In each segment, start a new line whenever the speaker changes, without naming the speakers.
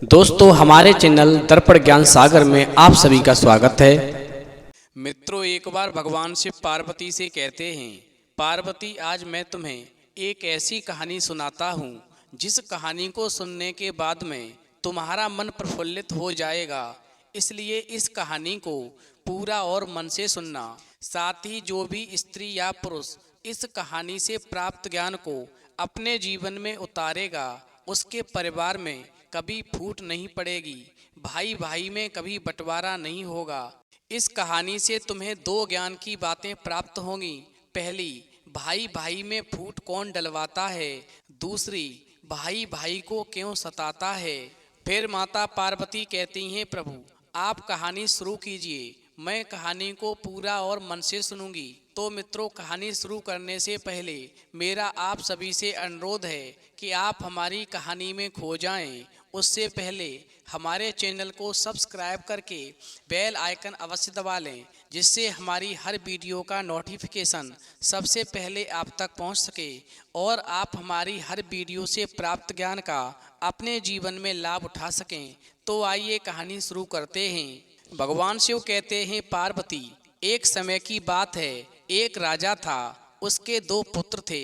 दोस्तों हमारे चैनल दर्पण ज्ञान सागर में आप सभी का स्वागत है।
मित्रों, एक बार भगवान शिव पार्वती से कहते हैं, पार्वती आज मैं तुम्हें एक ऐसी कहानी सुनाता हूँ जिस कहानी को सुनने के बाद में तुम्हारा मन प्रफुल्लित हो जाएगा। इसलिए इस कहानी को पूरा और मन से सुनना। साथ ही जो भी स्त्री या पुरुष इस कहानी से प्राप्त ज्ञान को अपने जीवन में उतारेगा उसके परिवार में कभी फूट नहीं पड़ेगी, भाई भाई में कभी बंटवारा नहीं होगा। इस कहानी से तुम्हें दो ज्ञान की बातें प्राप्त होंगी। पहली, भाई भाई में फूट कौन डलवाता है। दूसरी, भाई भाई को क्यों सताता है। फिर माता पार्वती कहती हैं, प्रभु आप कहानी शुरू कीजिए, मैं कहानी को पूरा और मन से सुनूंगी। तो मित्रों, कहानी शुरू करने से पहले मेरा आप सभी से अनुरोध है कि आप हमारी कहानी में खो जाएं। उससे पहले हमारे चैनल को सब्सक्राइब करके बेल आइकन अवश्य दबा लें, जिससे हमारी हर वीडियो का नोटिफिकेशन सबसे पहले आप तक पहुंच सके और आप हमारी हर वीडियो से प्राप्त ज्ञान का अपने जीवन में लाभ उठा सकें। तो आइए कहानी शुरू करते हैं। भगवान शिव कहते हैं, पार्वती एक समय की बात है, एक राजा था, उसके दो पुत्र थे।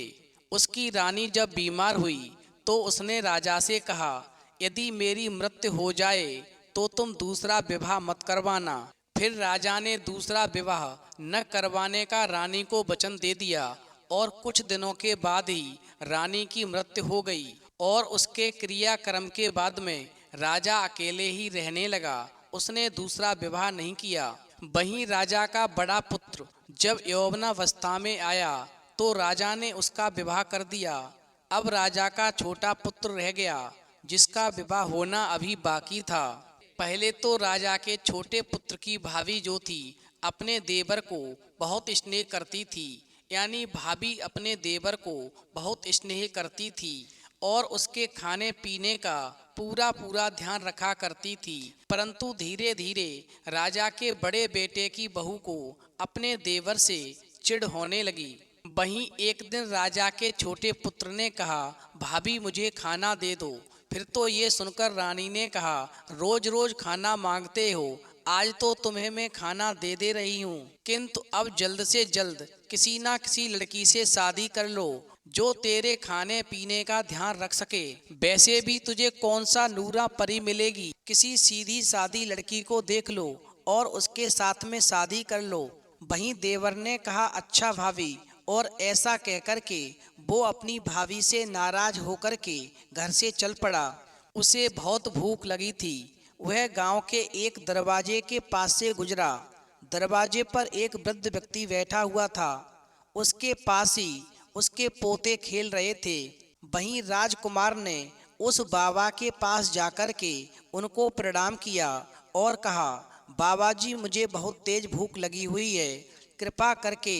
उसकी रानी जब बीमार हुई तो उसने राजा से कहा, यदि मेरी मृत्यु हो जाए तो तुम दूसरा विवाह मत करवाना। फिर राजा ने दूसरा विवाह न करवाने का रानी को वचन दे दिया और कुछ दिनों के बाद ही रानी की मृत्यु हो गई और उसके क्रियाक्रम के बाद में राजा अकेले ही रहने लगा। उसने दूसरा विवाह नहीं किया। वहीं राजा का बड़ा पुत्र जब यौवनावस्था में आया तो राजा ने उसका विवाह कर दिया। अब राजा का छोटा पुत्र रह गया जिसका विवाह होना अभी बाकी था। पहले तो राजा के छोटे पुत्र की भाभी जो थी अपने देवर को बहुत स्नेह करती थी, यानी भाभी अपने देवर को बहुत स्नेह करती थी और उसके खाने पीने का पूरा पूरा ध्यान रखा करती थी। परंतु धीरे धीरे राजा के बड़े बेटे की बहू को अपने देवर से चिढ़ होने लगी। वहीं एक दिन राजा के छोटे पुत्र ने कहा, भाभी मुझे खाना दे दो। फिर तो ये सुनकर रानी ने कहा, रोज रोज खाना मांगते हो, आज तो तुम्हें मैं खाना दे दे रही हूँ, किंतु अब जल्द से जल्द किसी ना किसी लड़की से शादी कर लो जो तेरे खाने पीने का ध्यान रख सके। वैसे भी तुझे कौन सा नूरा परी मिलेगी, किसी सीधी सादी लड़की को देख लो और उसके साथ में शादी कर लो। वहीं देवर ने कहा, अच्छा भाभी, और ऐसा कहकर के वो अपनी भाभी से नाराज होकर के घर से चल पड़ा। उसे बहुत भूख लगी थी। वह गांव के एक दरवाजे के पास से गुजरा। दरवाजे पर एक वृद्ध व्यक्ति बैठा हुआ था। उसके पास ही उसके पोते खेल रहे थे। वहीं राजकुमार ने उस बाबा के पास जाकर के उनको प्रणाम किया और कहा, बाबा जी मुझे बहुत तेज भूख लगी हुई है, कृपा करके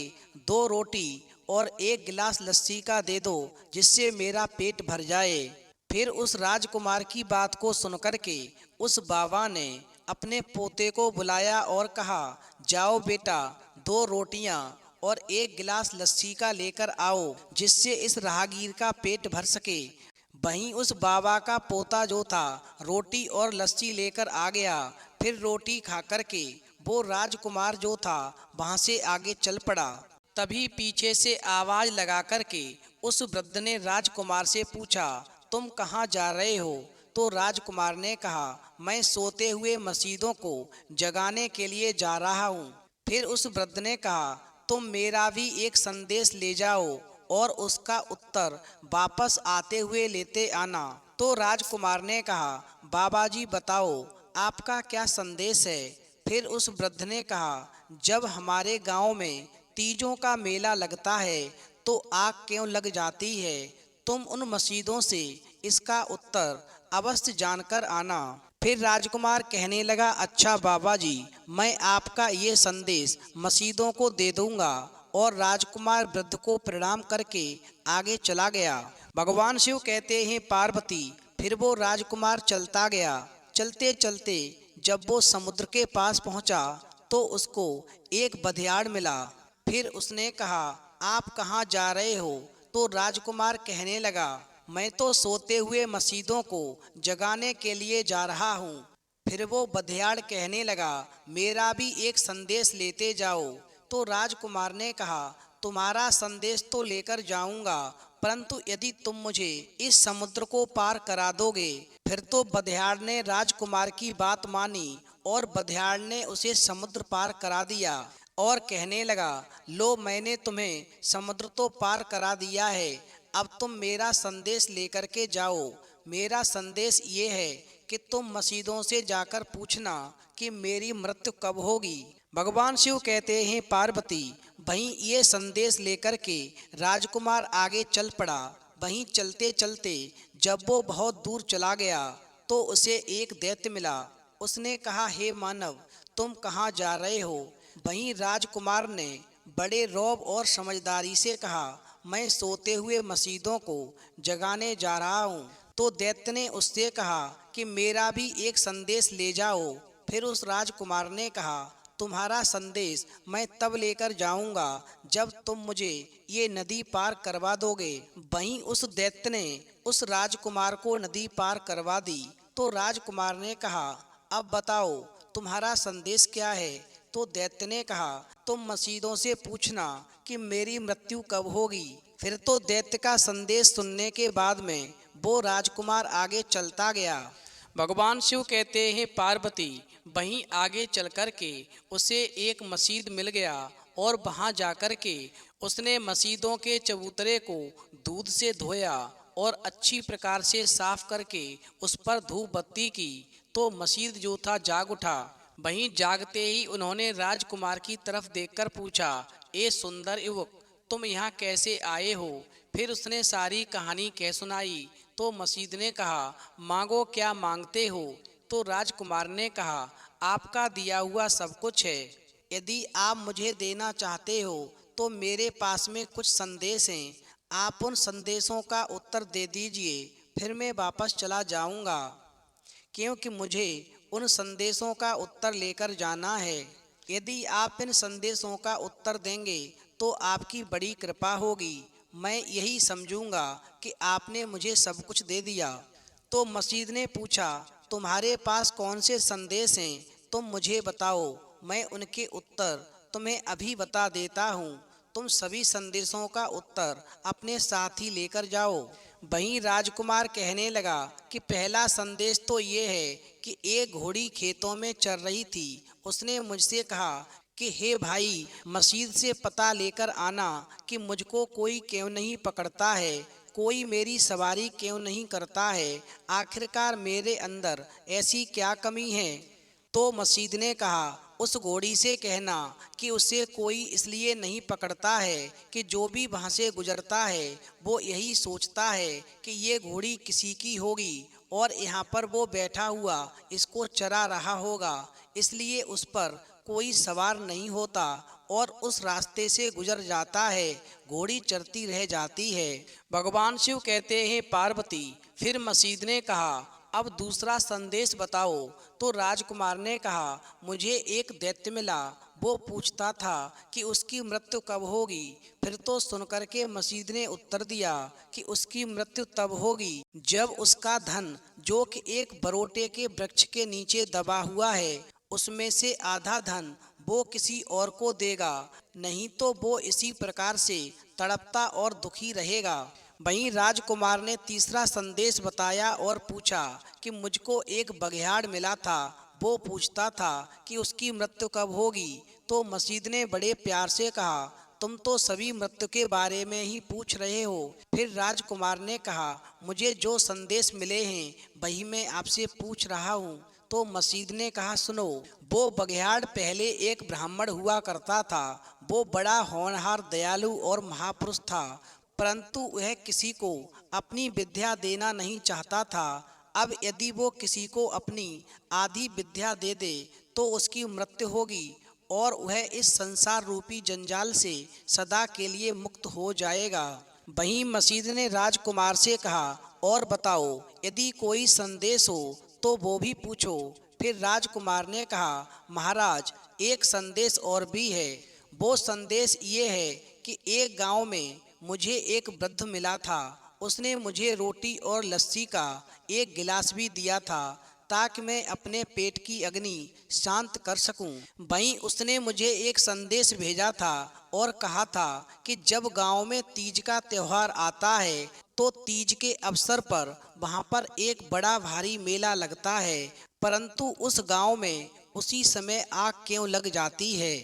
2 रोटी और 1 गिलास लस्सी का दे दो जिससे मेरा पेट भर जाए। फिर उस राजकुमार की बात को सुनकर के उस बाबा ने अपने पोते को बुलाया और कहा, जाओ बेटा, 2 रोटियां और 1 गिलास लस्सी का लेकर आओ जिससे इस राहगीर का पेट भर सके। वहीं उस बाबा का पोता जो था रोटी और लस्सी लेकर आ गया। फिर रोटी खा कर के वो राजकुमार जो था वहां से आगे चल पड़ा। तभी पीछे से आवाज लगा कर के उस वृद्ध ने राजकुमार से पूछा, तुम कहाँ जा रहे हो। तो राजकुमार ने कहा, मैं सोते हुए मसीदों को जगाने के लिए जा रहा हूँ। फिर उस वृद्ध ने कहा, तुम मेरा भी एक संदेश ले जाओ और उसका उत्तर वापस आते हुए लेते आना। तो राजकुमार ने कहा, बाबा जी बताओ आपका क्या संदेश है। फिर उस वृद्ध ने कहा, जब हमारे गांव में तीजों का मेला लगता है तो आग क्यों लग जाती है, तुम उन मसीदों से इसका उत्तर अवश्य जानकर आना। फिर राजकुमार कहने लगा, अच्छा बाबा जी, मैं आपका ये संदेश मसीदों को दे दूंगा। और राजकुमार वृद्ध को प्रणाम करके आगे चला गया। भगवान शिव कहते हैं, पार्वती फिर वो राजकुमार चलता गया। चलते चलते जब वो समुद्र के पास पहुंचा तो उसको एक बधियाड़ मिला। फिर उसने कहा, आप कहाँ जा रहे हो। तो राजकुमार कहने लगा, मैं तो सोते हुए मसीदों को जगाने के लिए जा रहा हूँ। फिर वो बधियाड़ कहने लगा, मेरा भी एक संदेश लेते जाओ। तो राजकुमार ने कहा, तुम्हारा संदेश तो लेकर जाऊंगा, परंतु यदि तुम मुझे इस समुद्र को पार करा दोगे। फिर तो बधियाड़ ने राजकुमार की बात मानी और बधियाड़ ने उसे समुद्र पार करा दिया और कहने लगा, लो मैंने तुम्हें समुद्र तो पार करा दिया है, अब तुम मेरा संदेश लेकर के जाओ। मेरा संदेश ये है कि तुम मसीदों से जाकर पूछना कि मेरी मृत्यु कब होगी। भगवान शिव कहते हैं, पार्वती वहीं ये संदेश लेकर के राजकुमार आगे चल पड़ा। वहीं चलते चलते जब वो बहुत दूर चला गया तो उसे एक दैत्य मिला। उसने कहा, हे मानव, तुम कहाँ जा रहे हो? वहीं राजकुमार ने बड़े रौब और समझदारी से कहा, मैं सोते हुए मसीदों को जगाने जा रहा हूँ। तो दैत्य ने उससे कहा कि मेरा भी एक संदेश ले जाओ। फिर उस राजकुमार ने कहा, तुम्हारा संदेश मैं तब लेकर जाऊंगा जब तुम मुझे ये नदी पार करवा दोगे। वहीं उस दैत्य ने उस राजकुमार को नदी पार करवा दी। तो राजकुमार ने कहा, अब बताओ तुम्हारा संदेश क्या है? तो दैत्य ने कहा, तुम मसीदों से पूछना कि मेरी मृत्यु कब होगी। फिर तो दैत्य का संदेश सुनने के बाद में वो राजकुमार आगे चलता गया। भगवान शिव कहते हैं, पार्वती वहीं आगे चल कर के उसे एक मसीद मिल गया और वहां जाकर के उसने मसीदों के चबूतरे को दूध से धोया और अच्छी प्रकार से साफ करके उस पर धूप बत्ती की। तो मसीद जो था जाग उठा। वहीं जागते ही उन्होंने राजकुमार की तरफ देखकर पूछा, ए सुंदर युवक, तुम यहाँ कैसे आए हो? फिर उसने सारी कहानी कह सुनाई। तो मसीद ने कहा, मांगो क्या मांगते हो? तो राजकुमार ने कहा, आपका दिया हुआ सब कुछ है। यदि आप मुझे देना चाहते हो तो मेरे पास में कुछ संदेश हैं, आप उन संदेशों का उत्तर दे दीजिए, फिर मैं वापस चला जाऊंगा, क्योंकि मुझे उन संदेशों का उत्तर लेकर जाना है। यदि आप इन संदेशों का उत्तर देंगे तो आपकी बड़ी कृपा होगी। मैं यही समझूंगा कि आपने मुझे सब कुछ दे दिया। तो मसीद ने पूछा, तुम्हारे पास कौन से संदेश हैं? तुम मुझे बताओ, मैं उनके उत्तर तुम्हें अभी बता देता हूँ। तुम सभी संदेशों का उत्तर अपने साथ ही लेकर जाओ। वहीं राजकुमार कहने लगा कि पहला संदेश तो ये है कि एक घोड़ी खेतों में चर रही थी। उसने मुझसे कहा कि हे भाई, मसीद से पता लेकर आना कि मुझको कोई क्यों नहीं पकड़ता है, कोई मेरी सवारी क्यों नहीं करता है, आखिरकार मेरे अंदर ऐसी क्या कमी है। तो मसीद ने कहा, उस घोड़ी से कहना कि उसे कोई इसलिए नहीं पकड़ता है कि जो भी वहाँ से गुजरता है वो यही सोचता है कि ये घोड़ी किसी की होगी और यहाँ पर वो बैठा हुआ इसको चरा रहा होगा, इसलिए उस पर कोई सवार नहीं होता और उस रास्ते से गुजर जाता है, घोड़ी चरती रह जाती है। भगवान शिव कहते हैं, पार्वती फिर मसीद ने कहा, अब दूसरा संदेश बताओ। तो राजकुमार ने कहा, मुझे एक दैत्य मिला, वो पूछता था कि उसकी मृत्यु कब होगी। फिर तो सुनकर के मसीद ने उत्तर दिया कि उसकी मृत्यु तब होगी जब उसका धन, जो कि एक बरोटे के वृक्ष के नीचे दबा हुआ है, उसमें से आधा धन वो किसी और को देगा, नहीं तो वो इसी प्रकार से तड़पता और दुखी रहेगा। वहीं राजकुमार ने तीसरा संदेश बताया और पूछा कि मुझको एक बघियाड़ मिला था, वो पूछता था कि उसकी मृत्यु कब होगी। तो मसीद ने बड़े प्यार से कहा, तुम तो सभी मृत्यु के बारे में ही पूछ रहे हो। फिर राजकुमार ने कहा, मुझे जो संदेश मिले हैं वही मैं आपसे पूछ रहा हूँ। तो मसीद ने कहा, सुनो, वो बघियाड़ पहले एक ब्राह्मण हुआ करता था। वो बड़ा होनहार, दयालु और महापुरुष था, परंतु वह किसी को अपनी विद्या देना नहीं चाहता था। अब यदि वो किसी को अपनी आधी विद्या दे दे तो उसकी मृत्यु होगी और वह इस संसार रूपी जंजाल से सदा के लिए मुक्त हो जाएगा। वहीं मसीद ने राजकुमार से कहा, और बताओ, यदि कोई संदेश हो तो वो भी पूछो। फिर राजकुमार ने कहा, महाराज एक संदेश और भी है। वो संदेश ये है कि एक गांव में मुझे एक वृद्ध मिला था। उसने मुझे रोटी और लस्सी का एक गिलास भी दिया था ताकि मैं अपने पेट की अग्नि शांत कर सकूं। वहीं उसने मुझे एक संदेश भेजा था और कहा था कि जब गांव में तीज का त्योहार आता है तो तीज के अवसर पर वहां पर एक बड़ा भारी मेला लगता है, परंतु उस गांव में उसी समय आग क्यों लग जाती है।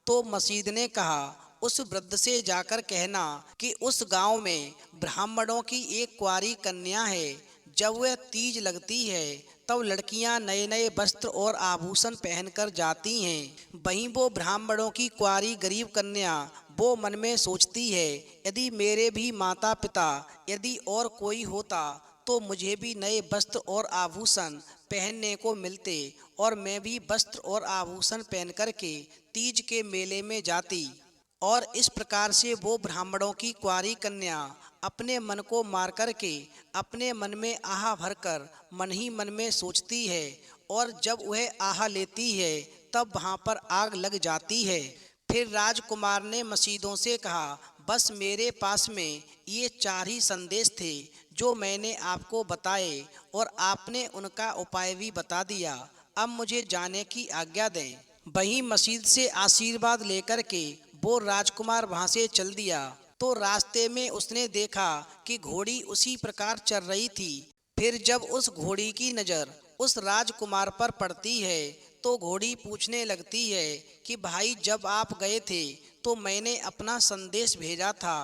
तो मसीद ने कहा, उस वृद्ध से जाकर कहना कि उस गांव में ब्राह्मणों की एक कुंवारी कन्या है। जब वह तीज लगती है तब लड़कियां नए नए वस्त्र और आभूषण पहनकर जाती हैं। वहीं वो ब्राह्मणों की कुंवारी गरीब कन्या वो मन में सोचती है, यदि मेरे भी माता पिता यदि और कोई होता तो मुझे भी नए वस्त्र और आभूषण पहनने को मिलते और मैं भी वस्त्र और आभूषण पहन करके तीज के मेले में जाती। और इस प्रकार से वो ब्राह्मणों की कुंवारी कन्या अपने मन को मार करके अपने मन में आह भरकर मन ही मन में सोचती है और जब वह आह लेती है तब वहाँ पर आग लग जाती है। फिर राजकुमार ने मसीदों से कहा, बस मेरे पास में ये 4 ही संदेश थे जो मैंने आपको बताए और आपने उनका उपाय भी बता दिया। अब मुझे जाने की आज्ञा दें। वहीं मसीद से आशीर्वाद लेकर के वो राजकुमार वहां से चल दिया। तो रास्ते में उसने देखा कि घोड़ी उसी प्रकार चल रही थी। फिर जब उस घोड़ी की नज़र उस राजकुमार पर पड़ती है तो घोड़ी पूछने लगती है कि भाई, जब आप गए थे तो मैंने अपना संदेश भेजा था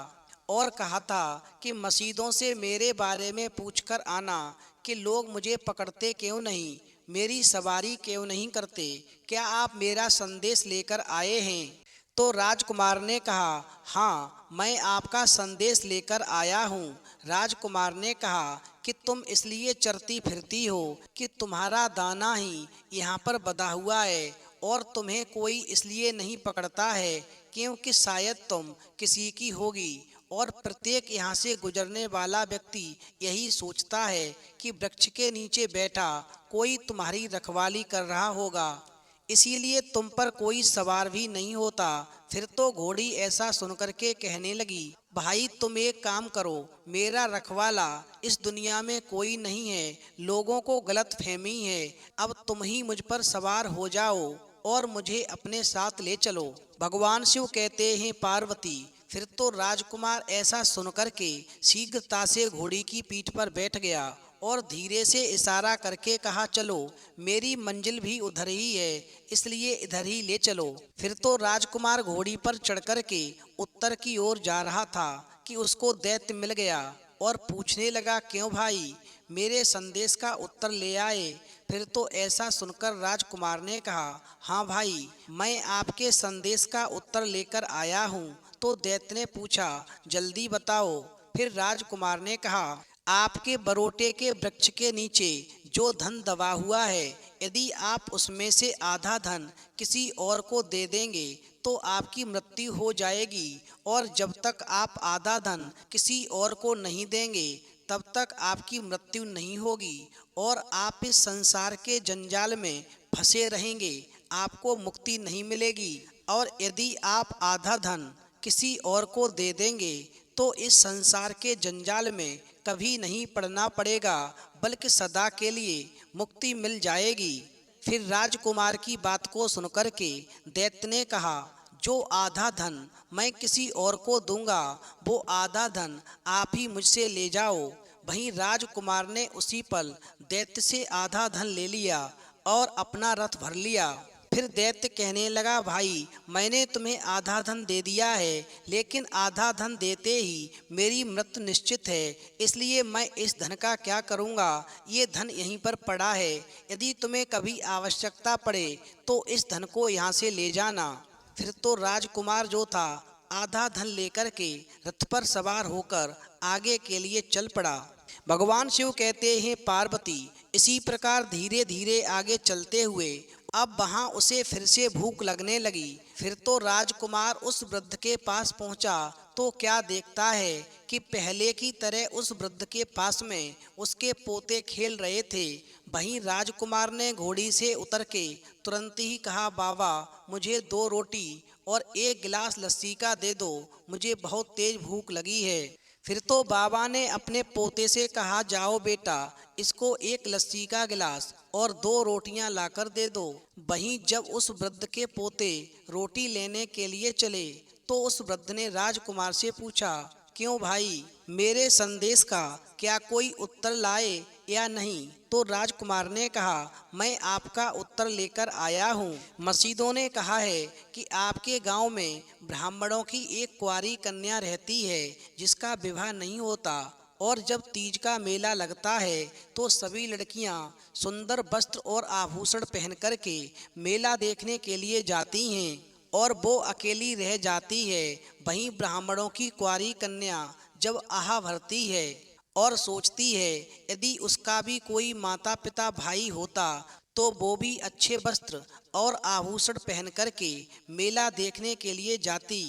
और कहा था कि मसीदों से मेरे बारे में पूछकर आना कि लोग मुझे पकड़ते क्यों नहीं, मेरी सवारी क्यों नहीं करते, क्या आप मेरा संदेश लेकर आए हैं। तो राजकुमार ने कहा, हाँ, मैं आपका संदेश लेकर आया हूँ। राजकुमार ने कहा कि तुम इसलिए चरती फिरती हो कि तुम्हारा दाना ही यहाँ पर बंधा हुआ है और तुम्हें कोई इसलिए नहीं पकड़ता है क्योंकि शायद तुम किसी की होगी और प्रत्येक यहाँ से गुजरने वाला व्यक्ति यही सोचता है कि वृक्ष के नीचे बैठा कोई तुम्हारी रखवाली कर रहा होगा, इसीलिए तुम पर कोई सवार भी नहीं होता। फिर तो घोड़ी ऐसा सुनकर के कहने लगी, भाई तुम एक काम करो, मेरा रखवाला इस दुनिया में कोई नहीं है, लोगों को गलत फहमी है, अब तुम ही मुझ पर सवार हो जाओ और मुझे अपने साथ ले चलो। भगवान शिव कहते हैं, पार्वती। फिर तो राजकुमार ऐसा सुनकर के शीघ्रता से घोड़ी की पीठ पर बैठ गया और धीरे से इशारा करके कहा, चलो, मेरी मंजिल भी उधर ही है, इसलिए इधर ही ले चलो। फिर तो राजकुमार घोड़ी पर चढ़कर के उत्तर की ओर जा रहा था कि उसको दैत्य मिल गया और पूछने लगा, क्यों भाई, मेरे संदेश का उत्तर ले आए। फिर तो ऐसा सुनकर राजकुमार ने कहा, हाँ भाई, मैं आपके संदेश का उत्तर लेकर आया हूँ। तो दैत्य ने पूछा, जल्दी बताओ। फिर राजकुमार ने कहा, आपके बरोटे के वृक्ष के नीचे जो धन दबा हुआ है, यदि आप उसमें से आधा धन किसी और को दे देंगे तो आपकी मृत्यु हो जाएगी और जब तक आप आधा धन किसी और को नहीं देंगे तब तक आपकी मृत्यु नहीं होगी और आप इस संसार के जंजाल में फंसे रहेंगे, आपको मुक्ति नहीं मिलेगी। और यदि आप आधा धन किसी और को दे देंगे तो इस संसार के जंजाल में कभी नहीं पड़ना पड़ेगा, बल्कि सदा के लिए मुक्ति मिल जाएगी। फिर राजकुमार की बात को सुनकर के दैत्य ने कहा, जो आधा धन मैं किसी और को दूंगा वो आधा धन आप ही मुझसे ले जाओ। वहीं राजकुमार ने उसी पल दैत्य से आधा धन ले लिया और अपना रथ भर लिया। फिर दैत्य कहने लगा, भाई, मैंने तुम्हें आधा धन दे दिया है, लेकिन आधा धन देते ही मेरी मृत्यु निश्चित है, इसलिए मैं इस धन का क्या करूँगा, ये धन यहीं पर पड़ा है, यदि तुम्हें कभी आवश्यकता पड़े तो इस धन को यहाँ से ले जाना। फिर तो राजकुमार जो था आधा धन लेकर के रथ पर सवार होकर आगे के लिए चल पड़ा। भगवान शिव कहते हैं, पार्वती, इसी प्रकार धीरे धीरे आगे चलते हुए अब वहाँ उसे फिर से भूख लगने लगी। फिर तो राजकुमार उस वृद्ध के पास पहुँचा तो क्या देखता है कि पहले की तरह उस वृद्ध के पास में उसके पोते खेल रहे थे। वहीं राजकुमार ने घोड़ी से उतर के तुरंत ही कहा, बाबा, मुझे 2 रोटी और 1 गिलास लस्सी का दे दो, मुझे बहुत तेज भूख लगी है। फिर तो बाबा ने अपने पोते से कहा, जाओ बेटा, इसको एक लस्सी का गिलास और 2 रोटियां लाकर दे दो। वहीं जब उस वृद्ध के पोते रोटी लेने के लिए चले तो उस वृद्ध ने राजकुमार से पूछा, क्यों भाई, मेरे संदेश का क्या कोई उत्तर लाए या नहीं? तो राजकुमार ने कहा, मैं आपका उत्तर लेकर आया हूँ। मसीदों ने कहा है कि आपके गांव में ब्राह्मणों की एक कुंवारी कन्या रहती है जिसका विवाह नहीं होता, और जब तीज का मेला लगता है तो सभी लड़कियां सुंदर वस्त्र और आभूषण पहन कर के मेला देखने के लिए जाती हैं और वो अकेली रह जाती है। वहीं ब्राह्मणों की कुंवारी कन्या जब आह भरती है और सोचती है यदि उसका भी कोई माता पिता भाई होता तो वो भी अच्छे वस्त्र और आभूषण पहन करके मेला देखने के लिए जाती।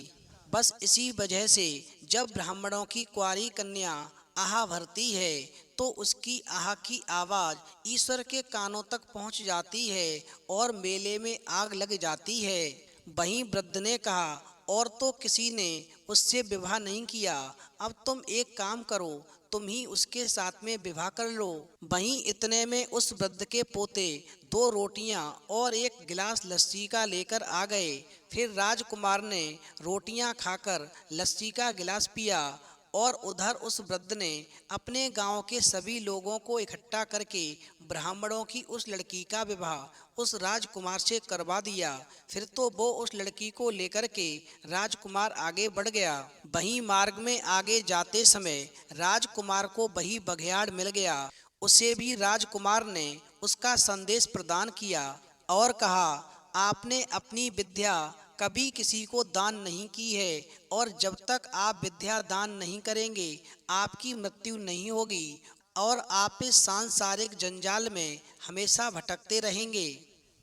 बस इसी वजह से जब ब्राह्मणों की कुंवारी कन्या आह भरती है तो उसकी आह की आवाज़ ईश्वर के कानों तक पहुंच जाती है और मेले में आग लग जाती है। वहीं वृद्ध ने कहा, और तो किसी ने उससे विवाह नहीं किया, अब तुम एक काम करो, तुम ही उसके साथ में विवाह कर लो। वहीं इतने में उस वृद्ध के पोते 2 रोटियां और एक गिलास लस्सी का लेकर आ गए। फिर राजकुमार ने रोटियां खाकर लस्सी का गिलास पिया और उधर उस वृद्ध ने अपने गांव के सभी लोगों को इकट्ठा करके ब्राह्मणों की उस लड़की का विवाह उस राजकुमार से करवा दिया। फिर तो वो उस लड़की को लेकर के राजकुमार आगे बढ़ गया। वहीं मार्ग में आगे जाते समय राजकुमार को वही बघियाड़ मिल गया। उसे भी राजकुमार ने उसका संदेश प्रदान किया और कहा, आपने अपनी विद्या कभी किसी को दान नहीं की है और जब तक आप विद्या दान नहीं करेंगे आपकी मृत्यु नहीं होगी और आप इस सांसारिक जंजाल में हमेशा भटकते रहेंगे।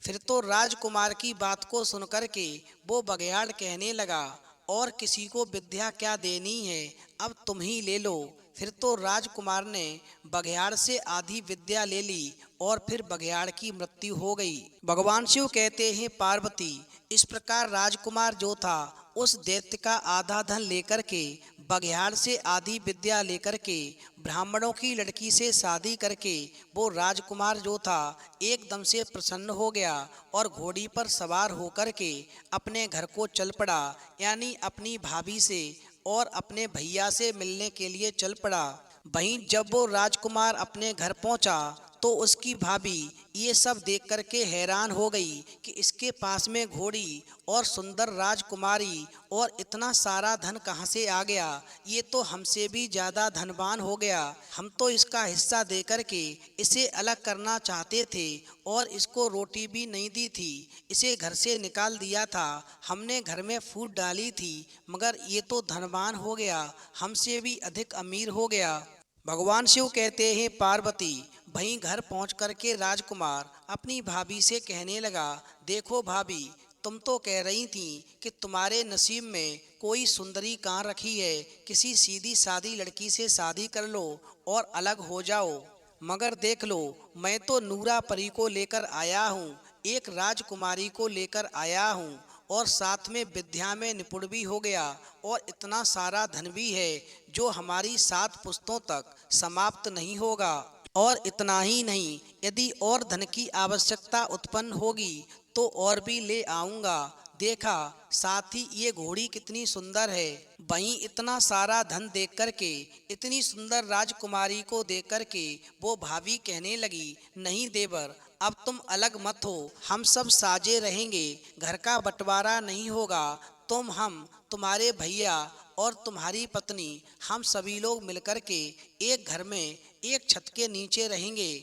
फिर तो राजकुमार की बात को सुनकर के वो बघियाड़ कहने लगा, और किसी को विद्या क्या देनी है, अब तुम ही ले लो। फिर तो राजकुमार ने बघियाड़ से आधी विद्या ले ली और फिर बघियाड़ की मृत्यु हो गई। भगवान शिव कहते हैं, पार्वती, इस प्रकार राजकुमार जो था उस दैत्य का आधा धन लेकर के बघियाड़ से आधी विद्या लेकर के ब्राह्मणों की लड़की से शादी करके वो राजकुमार जो था एकदम से प्रसन्न हो गया और घोड़ी पर सवार होकर के अपने घर को चल पड़ा, यानी अपनी भाभी से और अपने भैया से मिलने के लिए चल पड़ा। वहीं जब वो राजकुमार अपने घर पहुंचा तो उसकी भाभी ये सब देख करके हैरान हो गई कि इसके पास में घोड़ी और सुंदर राजकुमारी और इतना सारा धन कहाँ से आ गया, ये तो हमसे भी ज़्यादा धनवान हो गया। हम तो इसका हिस्सा दे करके इसे अलग करना चाहते थे और इसको रोटी भी नहीं दी थी, इसे घर से निकाल दिया था, हमने घर में फूट डाली थी, मगर ये तो धनवान हो गया, हमसे भी अधिक अमीर हो गया। भगवान शिव कहते हैं, पार्वती, वहीं घर पहुंच करके राजकुमार अपनी भाभी से कहने लगा, देखो भाभी, तुम तो कह रही थी कि तुम्हारे नसीब में कोई सुंदरी कहाँ रखी है, किसी सीधी सादी लड़की से शादी कर लो और अलग हो जाओ, मगर देख लो, मैं तो नूरा परी को लेकर आया हूँ, एक राजकुमारी को लेकर आया हूँ और साथ में विद्या में निपुण भी हो गया और इतना सारा धन भी है जो हमारी 7 पुश्तों तक समाप्त नहीं होगा। और इतना ही नहीं, यदि और धन की आवश्यकता उत्पन्न होगी तो और भी ले आऊँगा। देखा, साथ ही ये घोड़ी कितनी सुंदर है। वहीं इतना सारा धन देख करके, इतनी सुंदर राजकुमारी को देख करके वो भाभी कहने लगी, नहीं देवर, अब तुम अलग मत हो, हम सब साजे रहेंगे, घर का बंटवारा नहीं होगा, हम तुम्हारे भैया और तुम्हारी पत्नी, हम सभी लोग मिलकर के एक घर में एक छत के नीचे रहेंगे।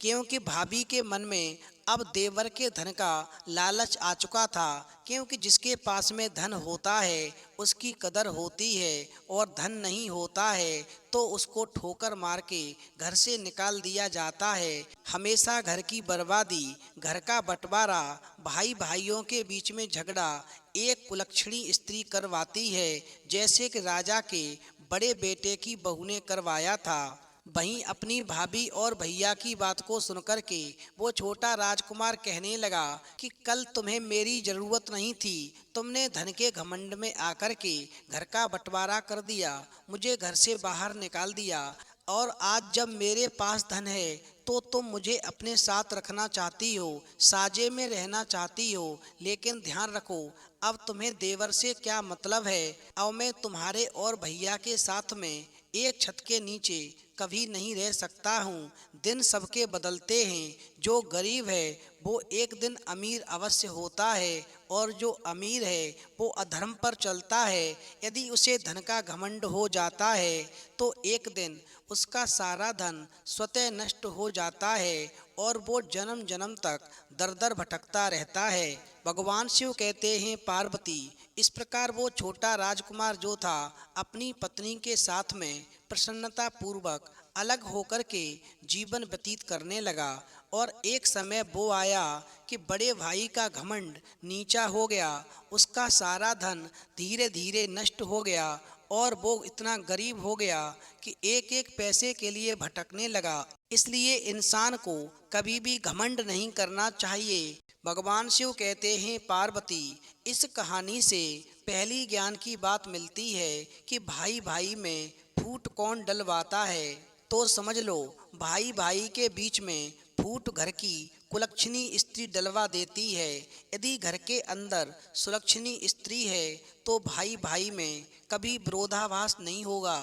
क्योंकि भाभी के मन में अब देवर के धन का लालच आ चुका था, क्योंकि जिसके पास में धन होता है उसकी कदर होती है और धन नहीं होता है तो उसको ठोकर मार के घर से निकाल दिया जाता है। हमेशा घर की बर्बादी, घर का बंटवारा, भाई भाइयों के बीच में झगड़ा एक कुलक्षणी स्त्री करवाती है, जैसे कि राजा के बड़े बेटे की बहू ने करवाया था। वहीं अपनी भाभी और भैया की बात को सुनकर के वो छोटा राजकुमार कहने लगा कि कल तुम्हें मेरी जरूरत नहीं थी, तुमने धन के घमंड में आकर के घर का बंटवारा कर दिया, मुझे घर से बाहर निकाल दिया, और आज जब मेरे पास धन है तो तुम मुझे अपने साथ रखना चाहती हो, साजे में रहना चाहती हो। लेकिन ध्यान रखो, अब तुम्हें देवर से क्या मतलब है। अब मैं तुम्हारे और भैया के साथ में एक छत के नीचे कभी नहीं रह सकता हूँ। दिन सबके बदलते हैं, जो गरीब है वो एक दिन अमीर अवश्य होता है, और जो अमीर है वो अधर्म पर चलता है। यदि उसे धन का घमंड हो जाता है तो एक दिन उसका सारा धन स्वतः नष्ट हो जाता है, और वो जन्म जन्म तक दर दर भटकता रहता है। भगवान शिव कहते हैं पार्वती, इस प्रकार वो छोटा राजकुमार जो था अपनी पत्नी के साथ में प्रसन्नता पूर्वक अलग होकर के जीवन व्यतीत करने लगा। और एक समय वो आया कि बड़े भाई का घमंड नीचा हो गया, उसका सारा धन धीरे धीरे नष्ट हो गया, और वो इतना गरीब हो गया कि एक एक पैसे के लिए भटकने लगा। इसलिए इंसान को कभी भी घमंड नहीं करना चाहिए। भगवान शिव कहते हैं पार्वती, इस कहानी से पहली ज्ञान की बात मिलती है कि भाई भाई में फूट कौन डलवाता है। तो समझ लो, भाई भाई के बीच में फूट घर की कुलक्षणी स्त्री डलवा देती है। यदि घर के अंदर सुलक्षणी स्त्री है तो भाई भाई में कभी विरोधाभास नहीं होगा,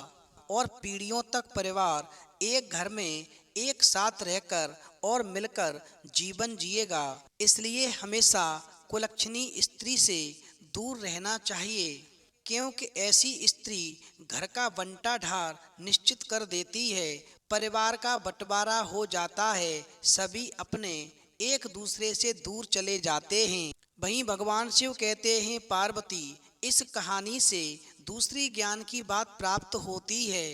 और पीढ़ियों तक परिवार एक घर में एक साथ रहकर और मिलकर जीवन जिएगा। इसलिए हमेशा कुलक्षणी स्त्री से दूर रहना चाहिए, क्योंकि ऐसी स्त्री घर का बंटा ढार निश्चित कर देती है, परिवार का बंटवारा हो जाता है, सभी अपने एक दूसरे से दूर चले जाते हैं। वहीं भगवान शिव कहते हैं पार्वती, इस कहानी से दूसरी ज्ञान की बात प्राप्त होती है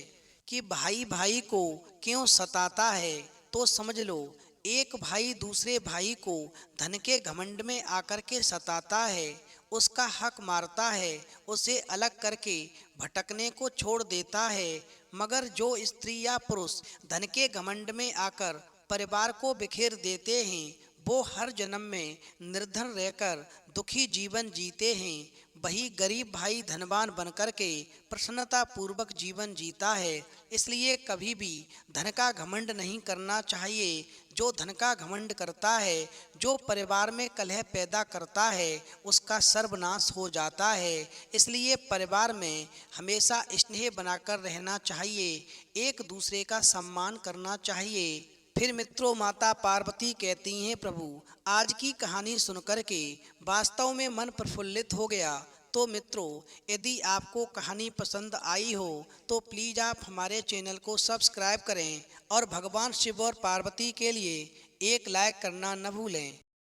कि भाई भाई को क्यों सताता है। तो समझ लो, एक भाई दूसरे भाई को धन के घमंड में आकर के सताता है, उसका हक मारता है, उसे अलग करके भटकने को छोड़ देता है। मगर जो स्त्री या पुरुष धन के घमंड में आकर परिवार को बिखेर देते हैं, वो हर जन्म में निर्धन रहकर दुखी जीवन जीते हैं। वही गरीब भाई धनवान बनकर के प्रसन्नता पूर्वक जीवन जीता है। इसलिए कभी भी धन का घमंड नहीं करना चाहिए। जो धन का घमंड करता है, जो परिवार में कलह पैदा करता है, उसका सर्वनाश हो जाता है। इसलिए परिवार में हमेशा स्नेह बनाकर रहना चाहिए, एक दूसरे का सम्मान करना चाहिए। फिर मित्रों, माता पार्वती कहती हैं, प्रभु आज की कहानी सुनकर के वास्तव में मन प्रफुल्लित हो गया। तो मित्रों, यदि आपको कहानी पसंद आई हो तो प्लीज़ आप हमारे चैनल को सब्सक्राइब करें, और भगवान शिव और पार्वती के लिए एक लाइक करना न भूलें।